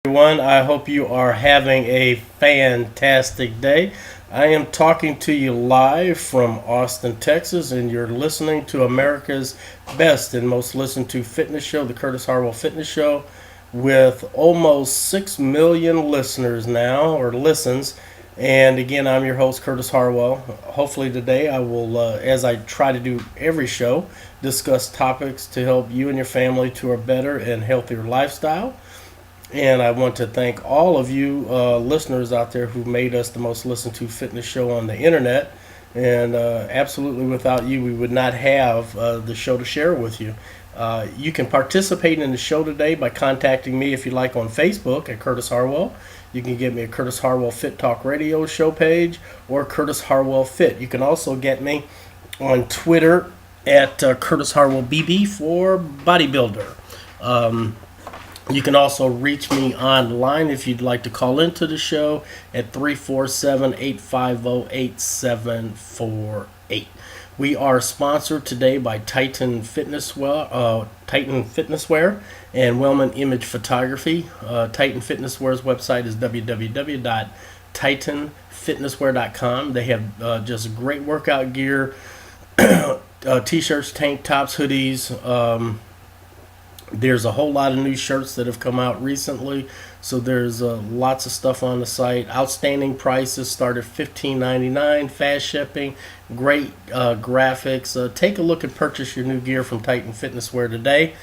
Everyone, I hope you are having a fantastic day. I am talking to you live from Austin, Texas, and you're listening to America's best and most listened to fitness show, the Curtis Harwell Fitness Show, with almost 6 million listeners now, or listens. And again, I'm your host, Curtis Harwell. Hopefully, today I will, as I try to do every show, discuss topics to help you and your family to a better and healthier lifestyle. And I want to thank all of you listeners out there who made us the most listened to fitness show on the internet. And absolutely, without you, we would not have the show to share with you. You can participate in the show today by contacting me if you like on Facebook at Curtis Harwell. You can get me at Curtis Harwell Fit Talk Radio show page or Curtis Harwell Fit. You can also get me on Twitter at Curtis Harwell BB for bodybuilder. You can also reach me online if you'd like to call into the show at 347-850-8748. We are sponsored today by Titan Fitnesswear and Wellman Image Photography. Titan Fitnesswear's website is www.titanfitnesswear.com. They have just great workout gear, t-shirts, tank tops, hoodies. There's a whole lot of new shirts that have come out recently, so there's lots of stuff on the site. Outstanding prices start at $15.99, fast shipping, great graphics. Take a look and purchase your new gear from Titan Fitnesswear today.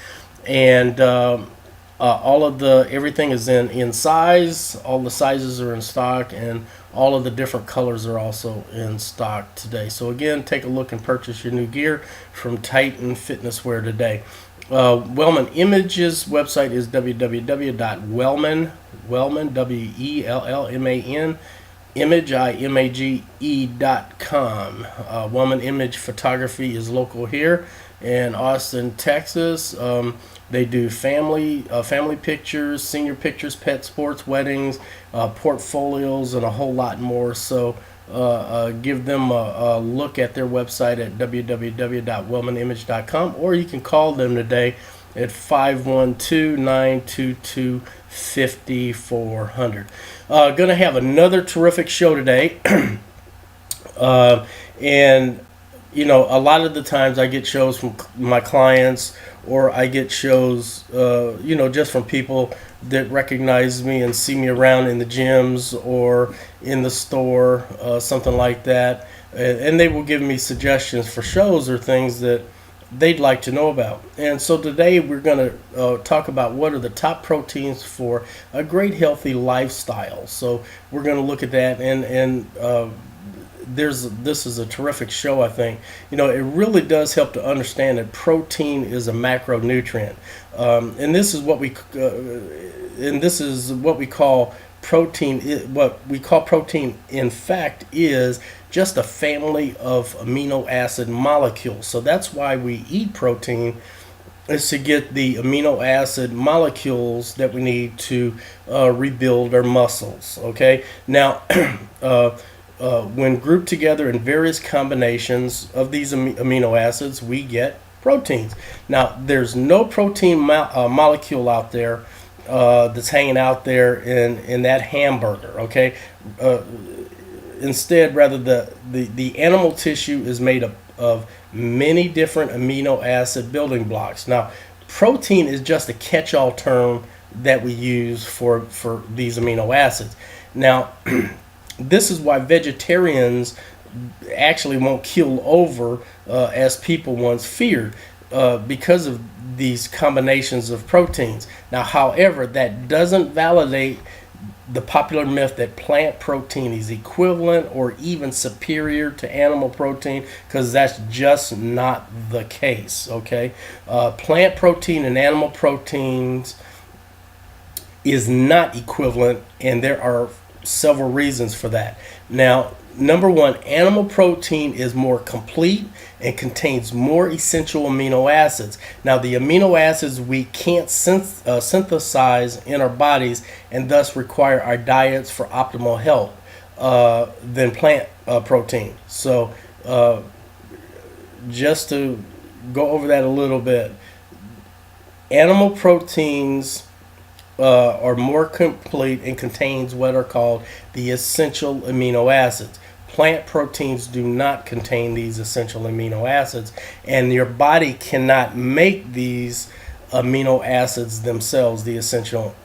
And all of everything is in size. All the sizes are in stock, and all of the different colors are also in stock today. So again, take a look and purchase your new gear from Titan Fitnesswear today. Wellman Image's website is www.wellman, WELLLMAN, image.com. Wellman Image Photography is local here in Austin, Texas. They do family pictures, senior pictures, pet sports, weddings, portfolios, and a whole lot more. So give them a look at their website at www.wellmanimage.com, or you can call them today at 512-922-5400. Going to have another terrific show today. And you know, a lot of the times I get shows from my clients, or I get shows, just from people that recognize me and see me around in the gyms or in the store, something like that. And they will give me suggestions for shows or things that they'd like to know about. And so today we're going to talk about what are the top proteins for a great healthy lifestyle. So we're going to look at that, and this is a terrific show, I think. You know, it really does help to understand that protein is a macronutrient, and this is what we call protein. What we call protein, in fact, is just a family of amino acid molecules. So that's why we eat protein, is to get the amino acid molecules that we need to rebuild our muscles. Okay, now. When grouped together in various combinations of these amino acids, we get proteins. Now, there's no protein molecule out there that's hanging out there in that hamburger, okay? Instead, rather, the animal tissue is made up of many different amino acid building blocks. Now, protein is just a catch-all term that we use for these amino acids. Now, this is why vegetarians actually won't keel over as people once feared, because of these combinations of proteins. Now, however, that doesn't validate the popular myth that plant protein is equivalent or even superior to animal protein, because that's just not the case. Okay, plant protein and animal proteins is not equivalent, and there are several reasons for that. Now, number one, animal protein is more complete and contains more essential amino acids. Now, the amino acids we can't synthesize in our bodies, and thus require our diets for optimal health, than plant protein. So, just to go over that a little bit, animal proteins are more complete and contains what are called the essential amino acids. Plant proteins do not contain these essential amino acids, and your body cannot make these amino acids themselves, the essential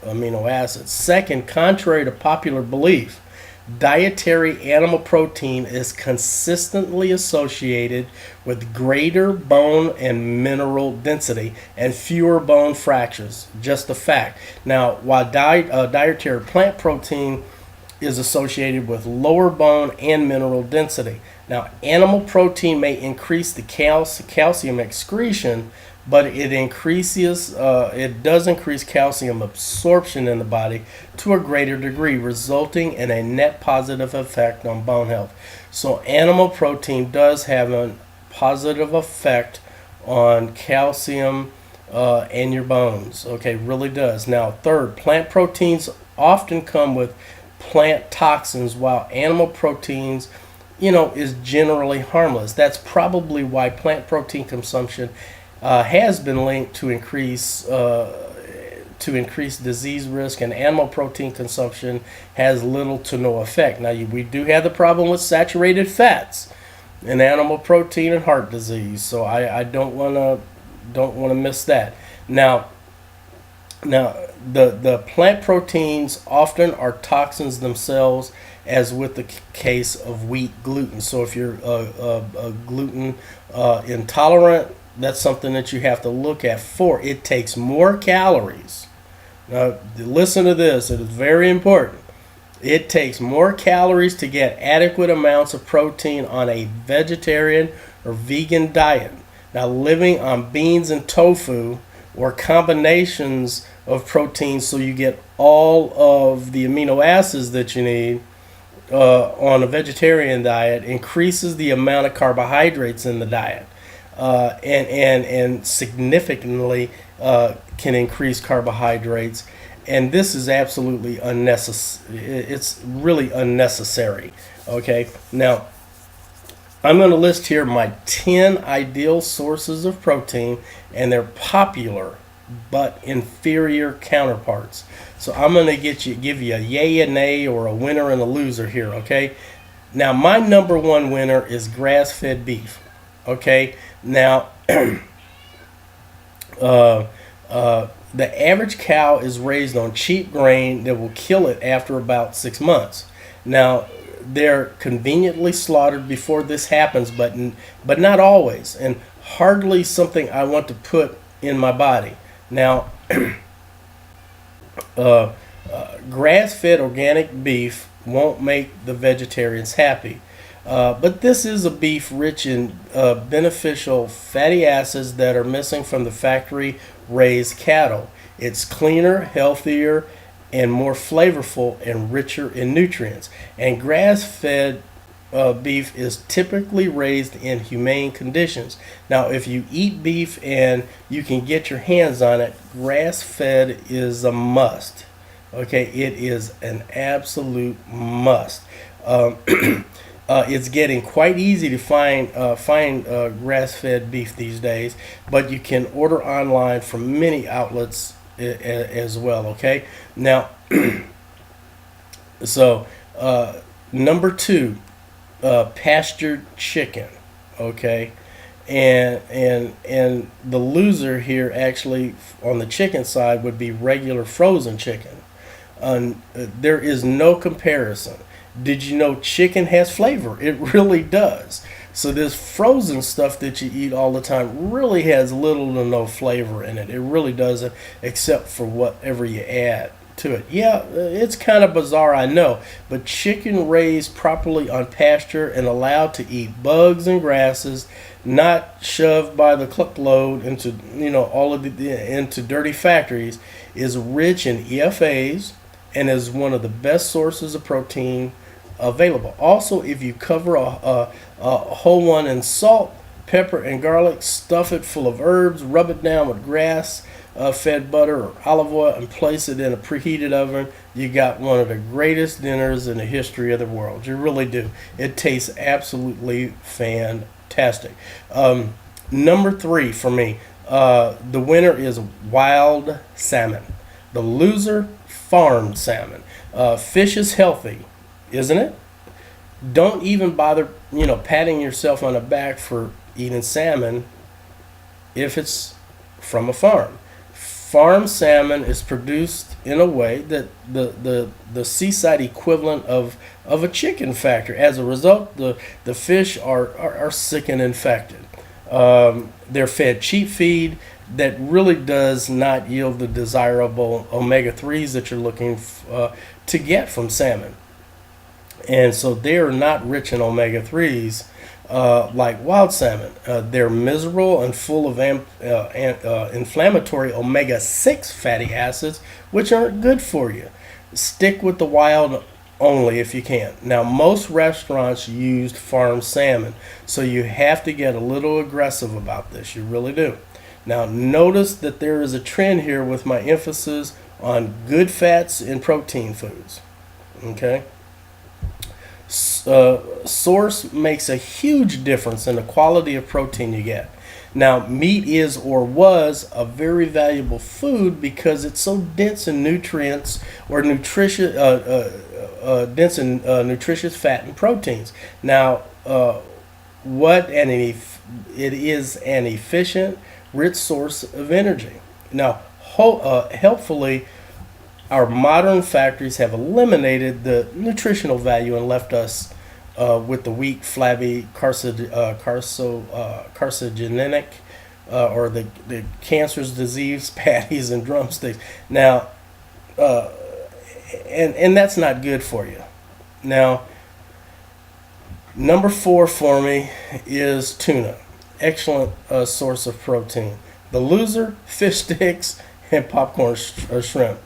amino acids. Second, contrary to popular belief, dietary animal protein is consistently associated with greater bone and mineral density and fewer bone fractures. Just a fact. Now, while dietary plant protein is associated with lower bone and mineral density. Now, animal protein may increase the calcium excretion, but it does increase calcium absorption in the body to a greater degree, resulting in a net positive effect on bone health. So animal protein does have a positive effect on calcium and your bones. Okay, really does. Now, third, plant proteins often come with plant toxins, while animal proteins, is generally harmless. That's probably why plant protein consumption has been linked to increase disease risk, and animal protein consumption has little to no effect. Now, we do have the problem with saturated fats in animal protein and heart disease, so I don't want to miss that. Now, the plant proteins often are toxins themselves, as with the case of wheat gluten. So if you're gluten intolerant, that's something that you have to look at for. It takes more calories. Now, listen to this. It is very important. It takes more calories to get adequate amounts of protein on a vegetarian or vegan diet. Now, living on beans and tofu or combinations of proteins so you get all of the amino acids that you need on a vegetarian diet increases the amount of carbohydrates in the diet. And significantly can increase carbohydrates, and this is absolutely unnecessary. It's really unnecessary. Okay, now I'm going to list here my 10 ideal sources of protein and their popular but inferior counterparts. So I'm going to give you a yay and nay, or a winner and a loser here. Okay, now my number one winner is grass-fed beef. Okay, now the average cow is raised on cheap grain that will kill it after about 6 months. Now, they're conveniently slaughtered before this happens, but not always, and hardly something I want to put in my body. Now, grass-fed organic beef won't make the vegetarians happy. But this is a beef rich in beneficial fatty acids that are missing from the factory-raised cattle. It's cleaner, healthier, and more flavorful and richer in nutrients. And grass-fed beef is typically raised in humane conditions. Now, if you eat beef and you can get your hands on it, grass-fed is a must. Okay, it is an absolute must. It's getting quite easy to find grass-fed beef these days, but you can order online from many outlets as well. Okay, now, so number two, pastured chicken. Okay, and the loser here actually on the chicken side would be regular frozen chicken. There is no comparison. Did you know chicken has flavor? It really does. So this frozen stuff that you eat all the time really has little to no flavor in it. It really doesn't, except for whatever you add to it. Yeah, it's kind of bizarre, I know, but chicken raised properly on pasture and allowed to eat bugs and grasses, not shoved by the truckload into into dirty factories, is rich in EFAs and is one of the best sources of protein available. Also, if you cover a whole one in salt, pepper, and garlic, stuff it full of herbs, rub it down with grass-fed butter or olive oil, and place it in a preheated oven, you got one of the greatest dinners in the history of the world. You really do. It tastes absolutely fantastic. Number three for me, the winner is wild salmon. The loser, farmed salmon. Fish is healthy, isn't it? Don't even bother, patting yourself on the back for eating salmon if it's from a farm. Farm salmon is produced in a way that the seaside equivalent of a chicken factory. As a result, the fish are sick and infected. They're fed cheap feed that really does not yield the desirable omega-3s that you're looking to get from salmon. And so they are not rich in omega-3s like wild salmon. They're miserable and full of inflammatory omega-6 fatty acids, which aren't good for you. Stick with the wild only if you can. Now, most restaurants use farm salmon, so you have to get a little aggressive about this. You really do. Now, notice that there is a trend here with my emphasis on good fats in protein foods. Okay? Source makes a huge difference in the quality of protein you get. Now, meat is or was a very valuable food because it's so dense in nutrients or nutritious, nutritious fat and proteins. Now, it is an efficient, rich source of energy. Now, helpfully, our modern factories have eliminated the nutritional value and left us with the weak, flabby, carcinogenic, or the cancerous disease patties and drumsticks. Now, and that's not good for you. Now, number 4 for me is tuna. Excellent source of protein. The loser, fish sticks, and popcorn shrimp.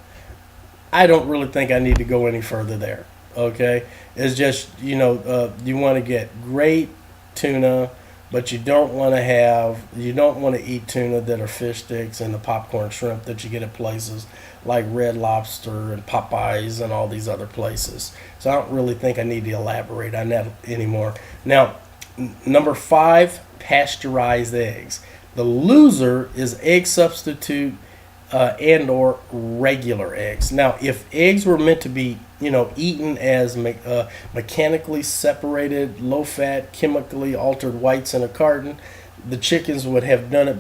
I don't really think I need to go any further there. Okay, it's just you want to get great tuna, but you don't want to eat tuna that are fish sticks and the popcorn shrimp that you get at places like Red Lobster and Popeyes and all these other places. So I don't really think I need to elaborate on that anymore. Now, number 5, pasteurized eggs. The loser is egg substitute and or regular eggs. Now, if eggs were meant to be, eaten as mechanically separated, low-fat, chemically altered whites in a carton, the chickens would have done it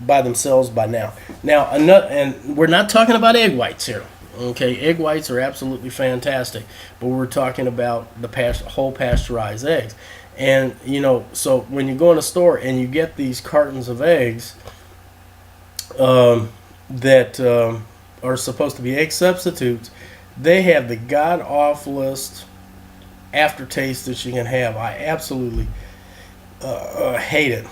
by themselves by now. Now, and we're not talking about egg whites here. Okay, egg whites are absolutely fantastic, but we're talking about the whole pasteurized eggs. And, so when you go in a store and you get these cartons of eggs that are supposed to be egg substitutes, they have the god-awfulest aftertaste that you can have. I absolutely hate it.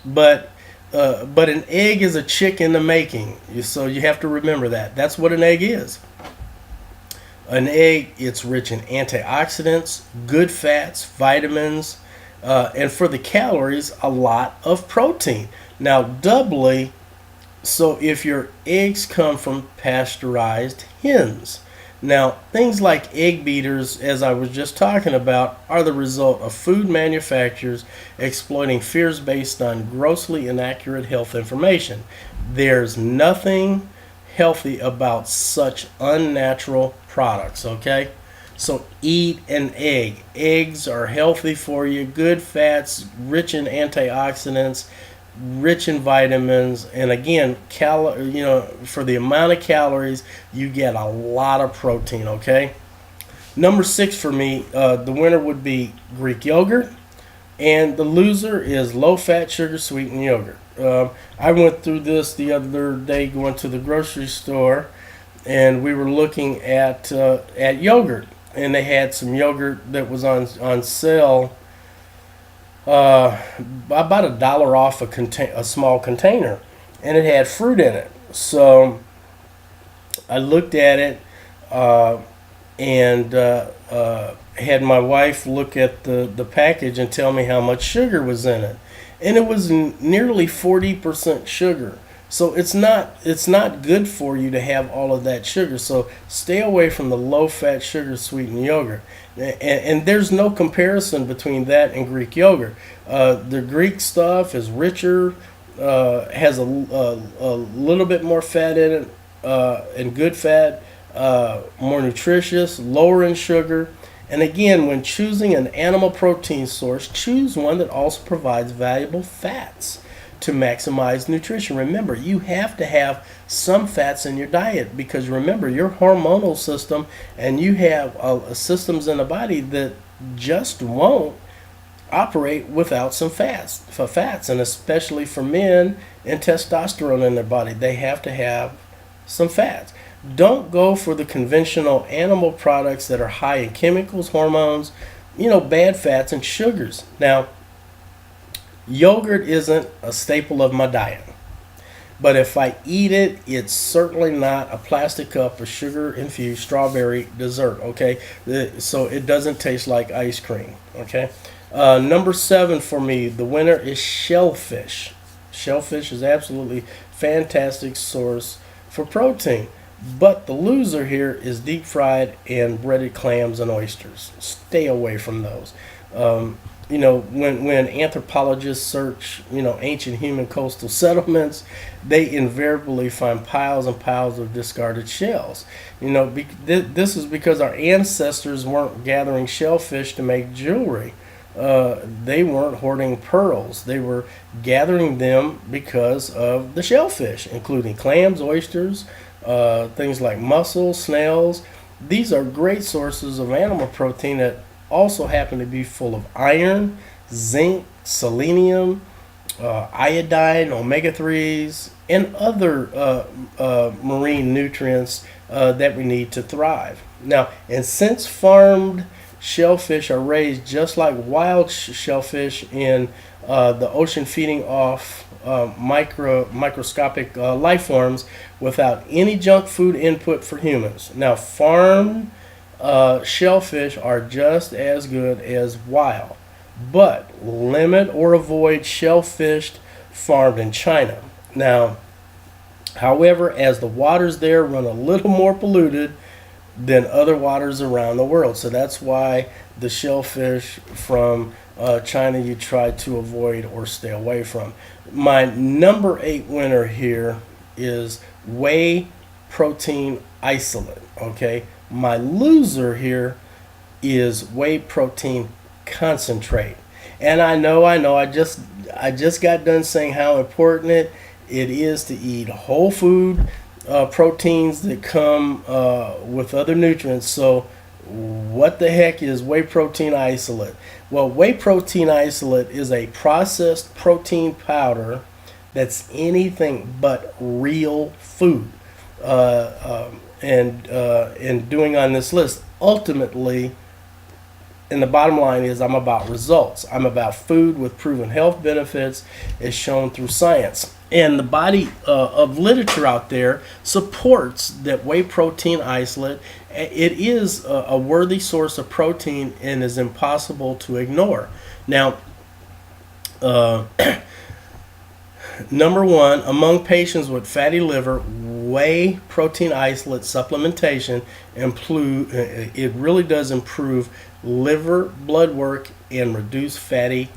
But an egg is a chick in the making, so you have to remember that. That's what an egg is. An egg, it's rich in antioxidants, good fats, vitamins, and for the calories, a lot of protein. Now, doubly, so if your eggs come from pasteurized hens. Now, things like egg beaters, as I was just talking about, are the result of food manufacturers exploiting fears based on grossly inaccurate health information. There's nothing healthy about such unnatural products, okay? So eat an egg. Eggs are healthy for you, good fats, rich in antioxidants, rich in vitamins, and again, for the amount of calories, you get a lot of protein, okay? Number 6 for me, the winner would be Greek yogurt, and the loser is low-fat, sugar-sweetened yogurt. I went through this the other day going to the grocery store, and we were looking at yogurt, and they had some yogurt that was on sale, about $1 off a small container, and it had fruit in it. So I looked at it and had my wife look at the package and tell me how much sugar was in it, and it was nearly 40% sugar. So it's not good for you to have all of that sugar. So stay away from the low-fat, sugar-sweetened yogurt. And there's no comparison between that and Greek yogurt. The Greek stuff is richer has a little bit more fat in it, and good fat, more nutritious, lower in sugar. And again, when choosing an animal protein source, choose one that also provides valuable fats to maximize nutrition. Remember, you have to have some fats in your diet because remember, your hormonal system and you have systems in the body that just won't operate without some fats, and especially for men and testosterone in their body, they have to have some fats. Don't go for the conventional animal products that are high in chemicals, hormones, bad fats and sugars. Now, yogurt isn't a staple of my diet, but if I eat it, it's certainly not a plastic cup of sugar-infused strawberry dessert, okay? So it doesn't taste like ice cream, okay? Number 7 for me, the winner is shellfish. Shellfish is absolutely fantastic source for protein. But the loser here is deep fried and breaded clams and oysters. Stay away from those. When anthropologists search, ancient human coastal settlements, they invariably find piles and piles of discarded shells. This is because our ancestors weren't gathering shellfish to make jewelry. They weren't hoarding pearls. They were gathering them because of the shellfish, including clams, oysters, things like mussels, snails. These are great sources of animal protein that also happen to be full of iron, zinc, selenium, iodine, omega-3s, and other marine nutrients that we need to thrive. Now, and since farmed shellfish are raised just like wild shellfish in the ocean, feeding off microscopic life forms without any junk food input for humans. Now, farmed shellfish are just as good as wild, but limit or avoid shellfish farmed in China. Now, however, as the waters there run a little more polluted than other waters around the world, so that's why the shellfish from China you try to avoid or stay away from. My number 8 winner here is whey protein isolate. Okay, my loser here is whey protein concentrate. And I know, I just got done saying how important it is to eat whole food proteins that come with other nutrients. So what the heck is whey protein isolate? Well, whey protein isolate is a processed protein powder that's anything but real food. And doing on this list, ultimately, and the bottom line is I'm about results. I'm about food with proven health benefits as shown through science. And the body of literature out there supports that whey protein isolate. It is a worthy source of protein and is impossible to ignore. Now, number 1, among patients with fatty liver, whey protein isolate supplementation it really does improve liver blood work and reduce fatty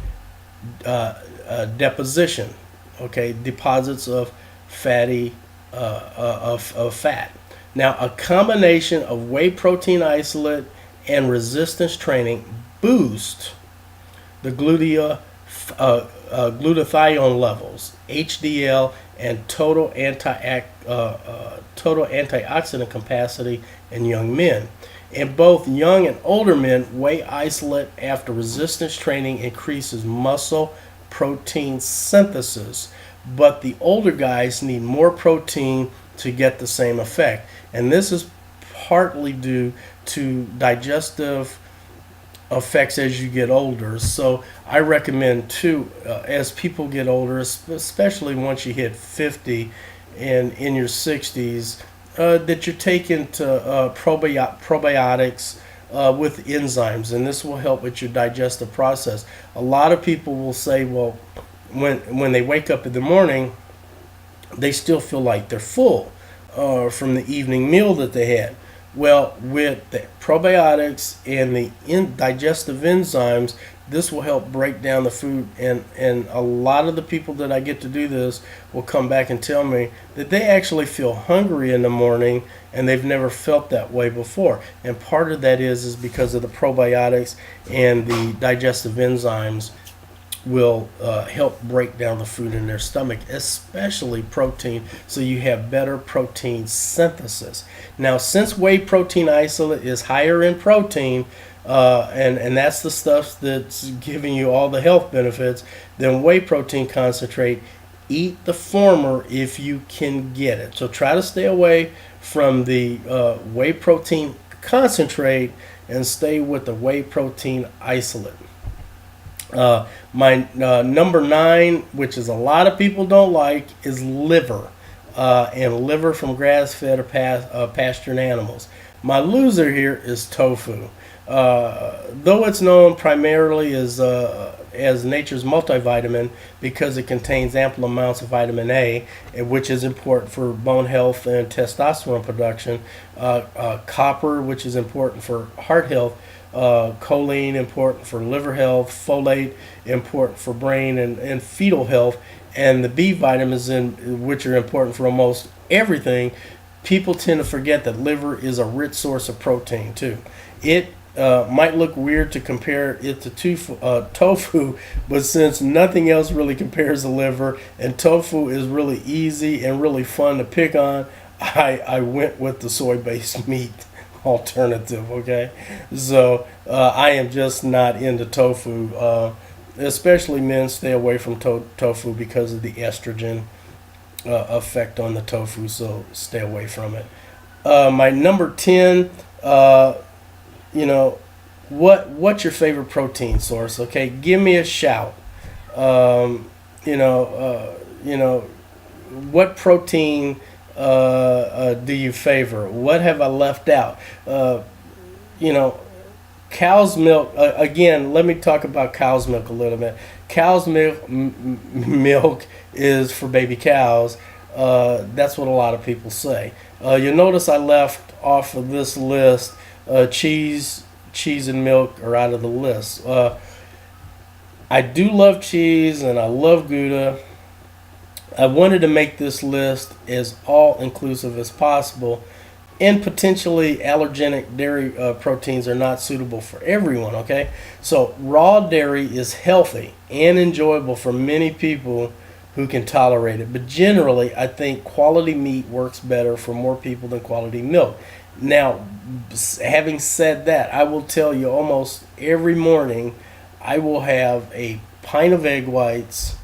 deposition. Okay, deposits of fatty of fat. Now, a combination of whey protein isolate and resistance training boost the glutathione levels, HDL, and total antioxidant capacity in young men. In both young and older men, whey isolate after resistance training increases muscle protein synthesis, but the older guys need more protein to get the same effect. And this is partly due to digestive effects as you get older. So I recommend too, as people get older, especially once you hit 50 and in your 60s, that you're taking to probiotics with enzymes, and this will help with your digestive process. A lot of people will say, well, when they wake up in the morning, they still feel like they're full from the evening meal that they had. Well, with the probiotics and the digestive enzymes, this will help break down the food. And a lot of the people that I get to do this will come back and tell me that they actually feel hungry in the morning, and they've never felt that way before. And part of that is because of the probiotics and the digestive enzymes will help break down the food in their stomach, especially protein, so you have better protein synthesis. Now, since whey protein isolate is higher in protein, and that's the stuff that's giving you all the health benefits, than whey protein concentrate, eat the former if you can get it. So try to stay away from the whey protein concentrate and stay with the whey protein isolate. My number 9, which is a lot of people don't like, is liver, and liver from grass-fed or pastured animals. My loser here is tofu. Though it's known primarily as nature's multivitamin because it contains ample amounts of vitamin A, which is important for bone health and testosterone production, copper, which is important for heart health, choline, important for liver health, folate, important for brain and fetal health, and the B vitamins, which are important for almost everything. People tend to forget that liver is a rich source of protein too. It might look weird to compare it to tofu, but since nothing else really compares to liver, and tofu is really easy and really fun to pick on, I went with the soy-based meat alternative. Okay, so I am just not into tofu. Especially men, stay away from tofu because of the estrogen effect on the tofu, so stay away from it. My number 10, what's your favorite protein source? Okay, give me a shout. What protein do you favor? What have I left out? Cow's milk. Again, let me talk about cow's milk a little bit. Cow's milk is for baby cows. That's what a lot of people say. You'll notice I left off of this list cheese and milk are out of the list. I do love cheese and I love Gouda. I wanted to make this list as all-inclusive as possible, and potentially allergenic dairy proteins are not suitable for everyone, okay? So raw dairy is healthy and enjoyable for many people who can tolerate it, but generally I think quality meat works better for more people than quality milk. Now, having said that, I will tell you almost every morning I will have a pint of egg whites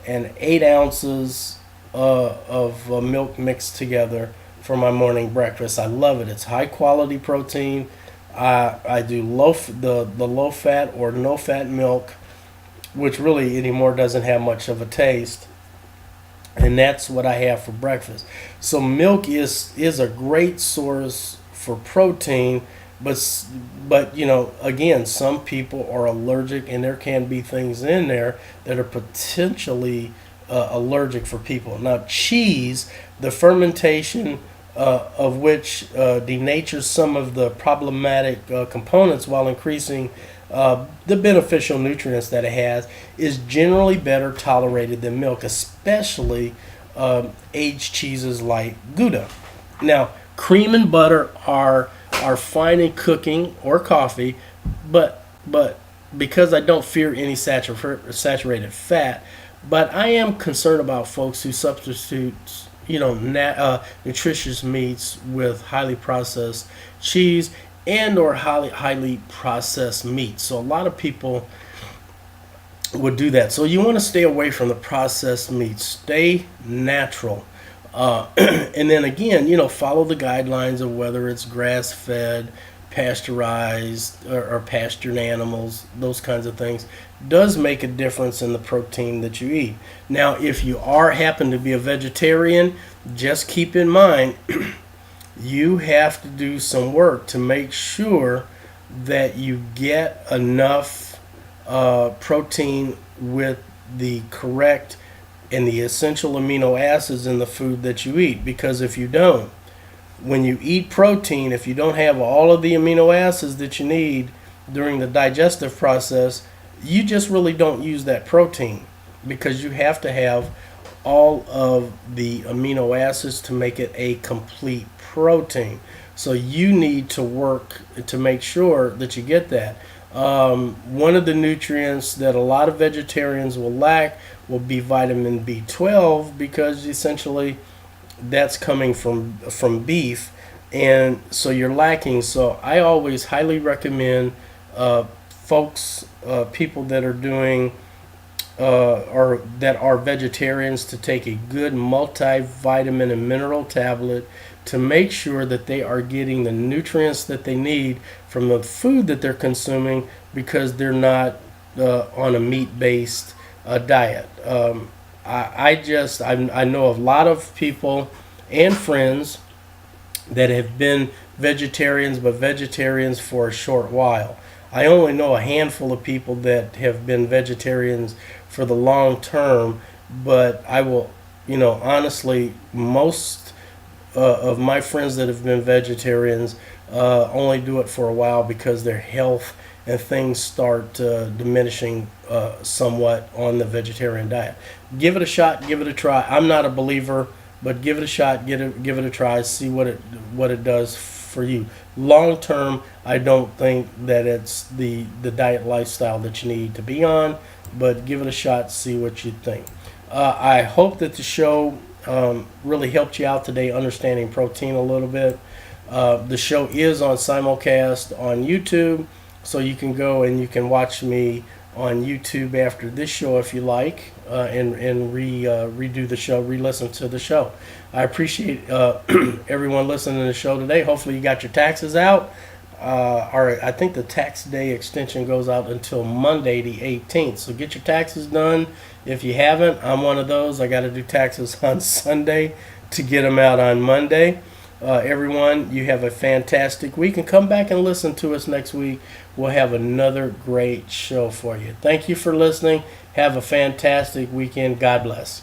and 8 ounces of milk mixed together for my morning breakfast. I love it. It's high quality protein. I do the low fat or no fat milk, which really anymore doesn't have much of a taste, and that's what I have for breakfast. So milk is a great source for protein, but again, some people are allergic, and there can be things in there that are potentially allergic for people. Now, cheese, the fermentation of which denatures some of the problematic components while increasing the beneficial nutrients that it has, is generally better tolerated than milk, especially aged cheeses like Gouda. Now, cream and butter are fine in cooking or coffee, but because I don't fear any saturated fat, but I am concerned about folks who substitute nutritious meats with highly processed cheese and or highly processed meat. So a lot of people would do that. So you want to stay away from the processed meats. Stay natural. And then again, follow the guidelines of whether it's grass-fed, pasteurized, or pastured animals, those kinds of things. Does make a difference in the protein that you eat. Now, if you happen to be a vegetarian, just keep in mind you have to do some work to make sure that you get enough protein with the correct and the essential amino acids in the food that you eat. Because if you don't, when you eat protein, if you don't have all of the amino acids that you need during the digestive process, you just really don't use that protein because you have to have all of the amino acids to make it a complete protein. So you need to work to make sure that you get that. One of the nutrients that a lot of vegetarians will lack will be vitamin B12 because essentially that's coming from beef, and so you're lacking. So I always highly recommend folks, people that are doing or that are vegetarians, to take a good multivitamin and mineral tablet to make sure that they are getting the nutrients that they need from the food that they're consuming, because they're not on a meat-based diet. I know of a lot of people and friends that have been vegetarians, but vegetarians for a short while. I only know a handful of people that have been vegetarians for the long term, but I will, honestly, most of my friends that have been vegetarians only do it for a while because their health and things start diminishing somewhat on the vegetarian diet. Give it a shot, give it a try. I'm not a believer, but give it a shot, give it a try, see what it does for you. Long term, I don't think that it's the diet lifestyle that you need to be on, but give it a shot, see what you think. I hope that the show really helped you out today, understanding protein a little bit. The show is on simulcast on YouTube, so you can go and you can watch me on YouTube after this show if you like, and redo the show, re-listen to the show. I appreciate everyone listening to the show today. Hopefully you got your taxes out. I think the tax day extension goes out until Monday the 18th. So get your taxes done. If you haven't, I'm one of those. I got to do taxes on Sunday to get them out on Monday. Everyone, you have a fantastic week, and come back and listen to us next week. We'll have another great show for you. Thank you for listening. Have a fantastic weekend. God bless.